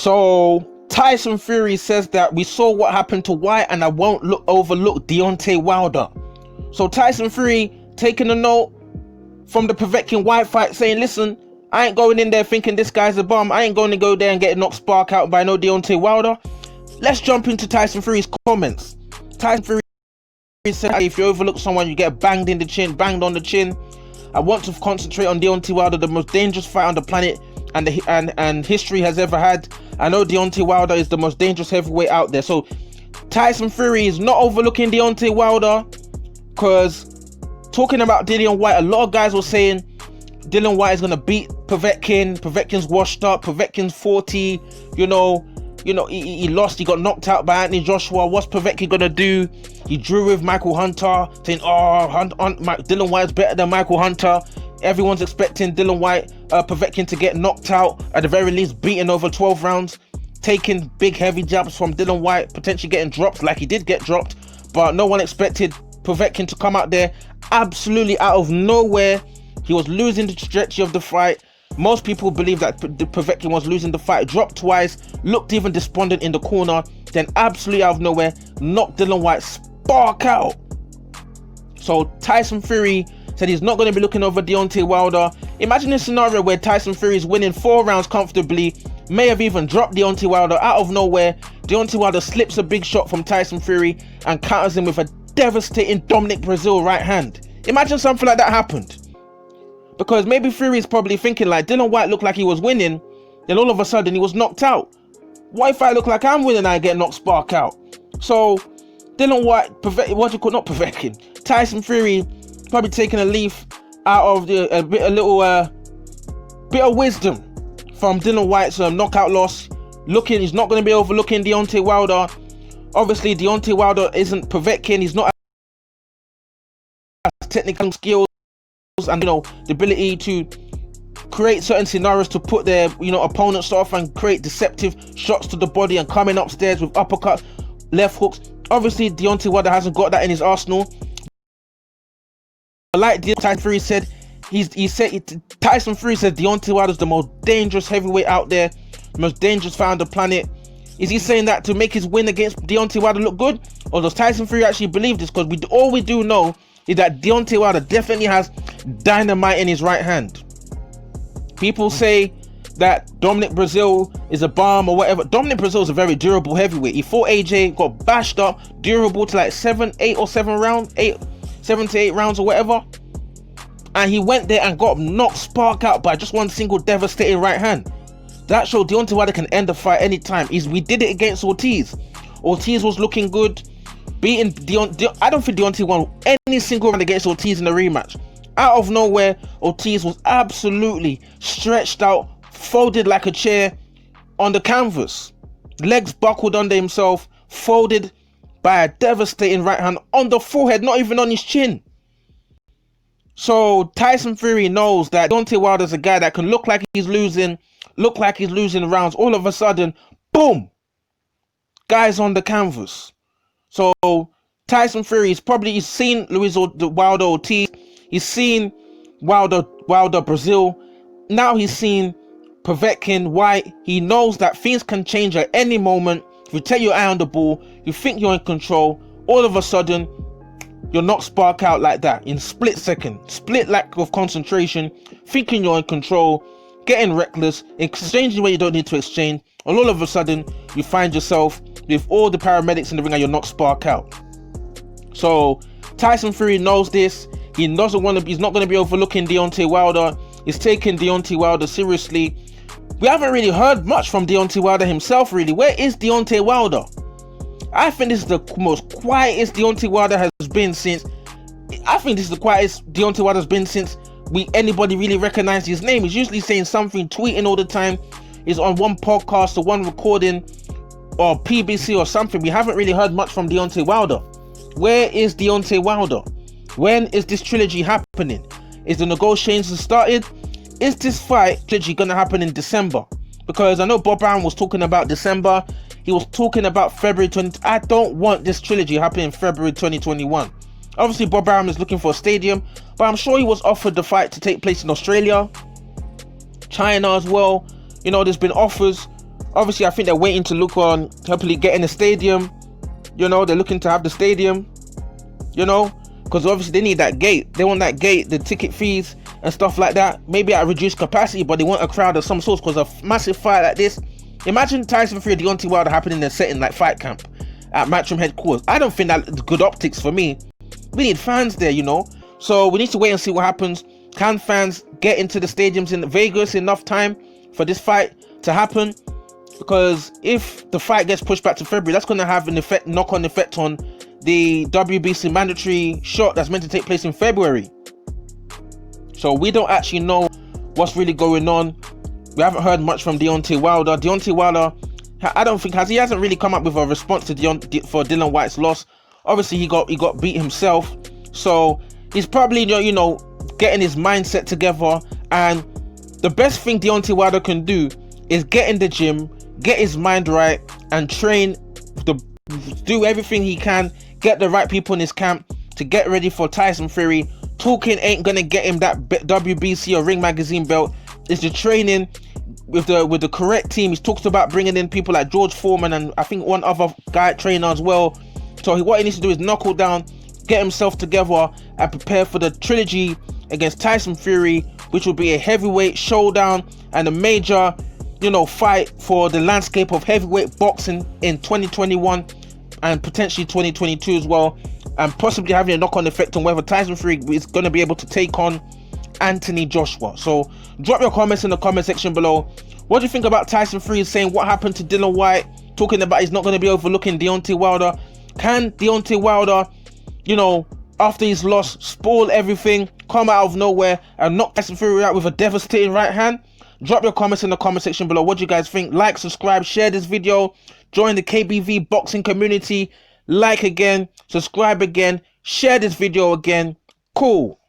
So Tyson Fury says that we saw what happened to Whyte and I won't overlook Deontay Wilder. So Tyson Fury taking a note from the Povetkin Whyte fight, saying, listen, I ain't going in there thinking this guy's a bum. I ain't going to go there and get knocked spark out by no Deontay Wilder. Let's jump into Tyson Fury's comments. Tyson Fury said, if you overlook someone, you get banged on the chin. I want to concentrate on Deontay Wilder, the most dangerous fight on the planet and history has ever had. I know Deontay Wilder is the most dangerous heavyweight out there. So Tyson Fury is not overlooking Deontay Wilder, because talking about Dillian Whyte, a lot of guys were saying Dillian Whyte is going to beat Povetkin. Povetkin's washed up. Povetkin's 40. You know, he lost. He got knocked out by Anthony Joshua. What's Povetkin going to do? He drew with Michael Hunter, saying, Dillian Whyte's better than Michael Hunter. Everyone's expecting Povetkin to get knocked out, at the very least beaten over 12 rounds, taking big heavy jabs from Dillian Whyte, potentially getting dropped like he did get dropped. But no one expected Povetkin to come out there absolutely out of nowhere. He was losing the trajectory of the fight. Most people believe that Povetkin was losing the fight, dropped twice, looked even despondent in the corner, then absolutely out of nowhere knocked Dillian Whyte spark out. So Tyson Fury said he's not going to be looking over Deontay Wilder. Imagine a scenario where Tyson Fury is winning 4 rounds comfortably, may have even dropped Deontay Wilder out of nowhere. Deontay Wilder slips a big shot from Tyson Fury and counters him with a devastating Dominic Brazil right hand. Imagine something like that happened. Because maybe Fury is probably thinking like, Dillian Whyte looked like he was winning, then all of a sudden he was knocked out. What if I look like I'm winning and I get knocked spark out? So Dillian Whyte, Tyson Fury probably taking a leaf out of a bit of wisdom from Dillian Whyte's knockout loss. He's not going to be overlooking Deontay Wilder. Obviously, Deontay Wilder isn't Povetkin. He's not as technical skills and the ability to create certain scenarios to put their opponents off and create deceptive shots to the body and coming upstairs with uppercuts, left hooks. Obviously, Deontay Wilder hasn't got that in his arsenal. Like Tyson Fury said, Tyson Fury said Deontay Wilder is the most dangerous heavyweight out there, the most dangerous fight on the planet. Is he saying that to make his win against Deontay Wilder look good, or does Tyson Fury actually believe this? Because all we do know is that Deontay Wilder definitely has dynamite in his right hand. People say that Dominic Brazil is a bomb or whatever. Dominic Brazil is a very durable heavyweight. He fought AJ, got bashed up, durable to like 7 to 8 rounds or whatever, and he went there and got knocked spark out by just one single devastating right hand. That showed Deontay Wilder can end the fight anytime. We did it against Ortiz. Ortiz was looking good, beating I don't think Deontay won any single round against Ortiz in the rematch. Out of nowhere, Ortiz was absolutely stretched out, folded like a chair on the canvas, legs buckled under himself, folded by a devastating right hand on the forehead, not even on his chin. So Tyson Fury knows that Deontay Wilder's a guy that can look like he's losing rounds. All of a sudden, boom, guy's on the canvas. So Tyson Fury he's seen Wilder Ortiz, he's seen Wilder Brazil, now he's seen Povetkin Whyte. He knows that things can change at any moment. If you take your eye on the ball, you think you're in control, all of a sudden you're not spark out like that in split lack of concentration, thinking you're in control, getting reckless, exchanging where you don't need to exchange, and all of a sudden you find yourself with all the paramedics in the ring and you're not spark out. So Tyson Fury knows this. He's not going to be overlooking Deontay Wilder. He's taking Deontay Wilder seriously. We haven't really heard much from Deontay Wilder himself, really. Where is Deontay Wilder? I think this is the most quietest Deontay Wilder has been since. Anybody really recognized his name. He's usually saying something, tweeting all the time. He's on one podcast or one recording or PBC or something. We haven't really heard much from Deontay Wilder. Where is Deontay Wilder? When is this trilogy happening? Is the negotiations started? Is this fight trilogy gonna happen in December? Because I know Bob Arum was talking about December. He was talking about February 20. I don't want this trilogy happening in February 2021. Obviously, Bob Arum is looking for a stadium, but I'm sure he was offered the fight to take place in Australia, China as well. There's been offers, Obviously, I think they're waiting to look on hopefully getting a stadium. You know, they're looking to have the stadium. You know, because obviously they need that gate. They want that gate, the ticket fees and stuff like that. Maybe at reduced capacity, but they want a crowd of some sort. Because a massive fight like this, imagine Tyson Fury, Deontay Wilder happening in a setting like Fight Camp at Matchroom headquarters. I don't think that's good optics for me. We need fans there, you know. So we need to wait and see what happens. Can fans get into the stadiums in Vegas enough time for this fight to happen? Because if the fight gets pushed back to February, that's going to have an effect, knock-on effect on the WBC mandatory shot that's meant to take place in February. So we don't actually know what's really going on. We haven't heard much from Deontay Wilder. Deontay Wilder, I don't think he hasn't really come up with a response to for Dillian Whyte's loss. Obviously, he got beat himself, so he's probably, you know, getting his mindset together. And the best thing Deontay Wilder can do is get in the gym, get his mind right, and train do everything he can, get the right people in his camp to get ready for Tyson Fury. Talking ain't gonna get him that WBC or Ring Magazine belt. It's the training with the correct team. He's talked about bringing in people like George Foreman and I think one other guy trainer as well. So what he needs to do is knuckle down, get himself together, and prepare for the trilogy against Tyson Fury, which will be a heavyweight showdown and a major, you know, fight for the landscape of heavyweight boxing in 2021 and potentially 2022 as well, and possibly having a knock-on effect on whether Tyson Fury is going to be able to take on Anthony Joshua. So drop your comments in the comment section below. What do you think about Tyson Fury saying what happened to Dillian Whyte, talking about he's not going to be overlooking Deontay Wilder? Can Deontay Wilder, you know, after his loss, spoil everything, come out of nowhere and knock Tyson Fury out with a devastating right hand? Drop your comments in the comment section below. What do you guys think? Like, subscribe, share this video, join the KBV boxing community, like again, subscribe again, share this video again. Cool.